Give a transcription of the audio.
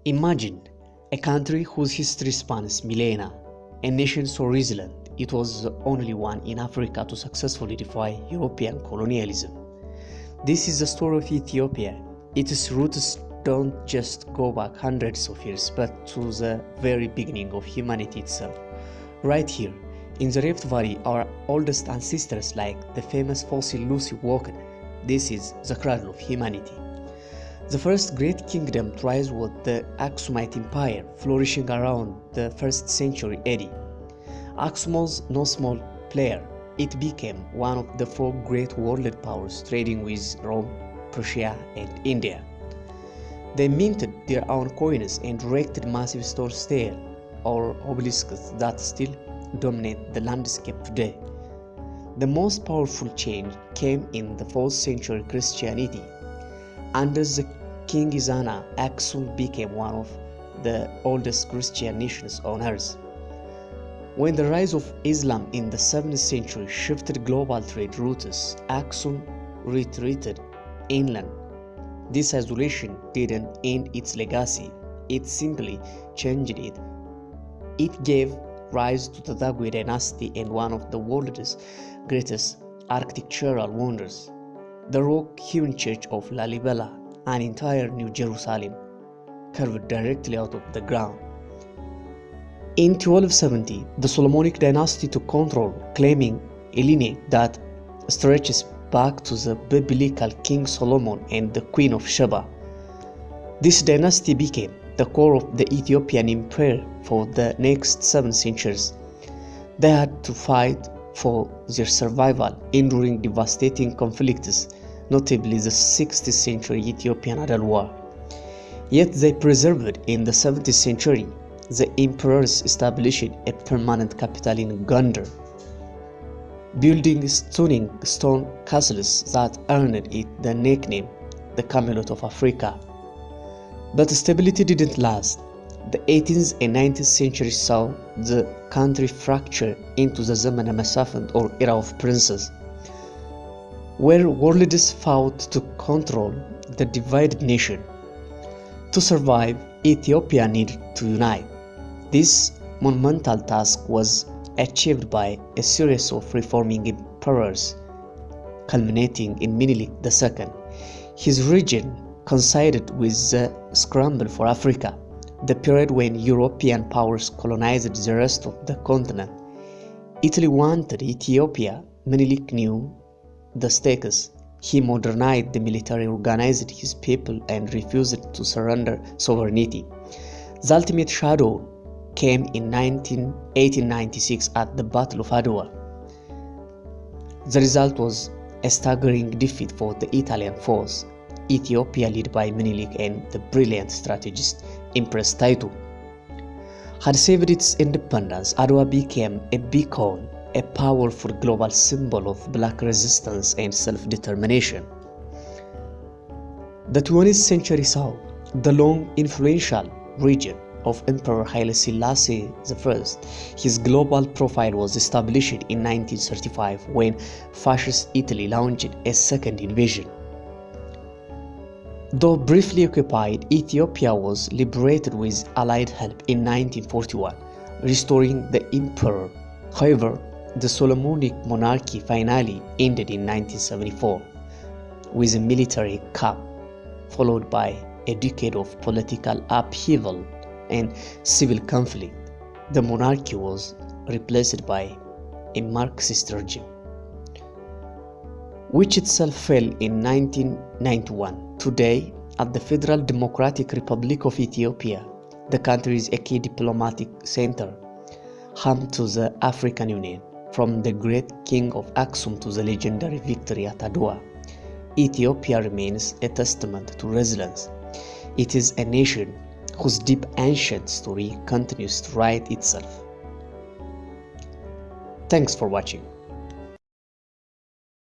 Imagine a country whose history spans millennia, a nation so resilient it was the only one in Africa to successfully defy European colonialism. This is the story of Ethiopia. Its roots don't just go back hundreds of years, but to the very beginning of humanity itself. Right here, in the Rift Valley, our oldest ancestors, like the famous fossil Lucy, walked. This is the cradle of humanity. The first great kingdom to rise was the Aksumite Empire, flourishing around the 1st century AD. Aksum was no small player. It became one of the 4 great world powers, trading with Rome, Persia, and India. They minted their own coins and erected massive stores there, or obelisks that still dominate the landscape today. The most powerful change came in the 4th century Christianity. Under the King Izana, Aksum became one of the oldest Christian nations on earth. When the rise of Islam in the 7th century shifted global trade routes, Aksum retreated inland. This isolation didn't end its legacy, it simply changed it. It gave rise to the Dague dynasty and one of the world's greatest architectural wonders, the rock-hewn Church of Lalibela, an entire New Jerusalem carved directly out of the ground. In 1270, the Solomonic dynasty took control, claiming a lineage that stretches back to the biblical King Solomon and the Queen of Sheba. This dynasty became the core of the Ethiopian Empire for the next 7 centuries. They had to fight for their survival, enduring devastating conflicts, notably the 6th century Ethiopian Adal War. Yet they persevered. In the 7th century, the emperors established a permanent capital in Gondar, building stunning stone castles that earned it the nickname the Camelot of Africa. But stability didn't last. The 18th and 19th centuries saw the country fracture into the Zaman Masafant, or era of princes, where worlds fought to control the divided nation. To survive, Ethiopia needed to unite. This monumental task was achieved by a series of reforming emperors, culminating in Menelik II. His region coincided with the scramble for Africa, the period when European powers colonized the rest of the continent. Italy wanted Ethiopia. Menelik knew the stakes. He modernized the military, organized his people, and refused to surrender sovereignty. The ultimate shadow came in 1896 at the Battle of Adwa. The result was a staggering defeat for the Italian force. Ethiopia, led by Menelik and the brilliant strategist Empress Taitu, had saved its independence. Adwa became a beacon, a powerful global symbol of black resistance and self-determination. The 20th century saw the long influential region of Emperor Haile Selassie I. His global profile was established in 1935 when fascist Italy launched a second invasion. Though briefly occupied, Ethiopia was liberated with Allied help in 1941, restoring the emperor. However, the Solomonic monarchy finally ended in 1974 with a military coup, followed by a decade of political upheaval and civil conflict. The monarchy was replaced by a Marxist regime, which itself fell in 1991. Today, at the Federal Democratic Republic of Ethiopia, the country is a key diplomatic center, home to the African Union. From the great king of Aksum to the legendary victory at Adwa, Ethiopia remains a testament to resilience. It is a nation whose deep ancient story continues to write itself. Thanks for watching.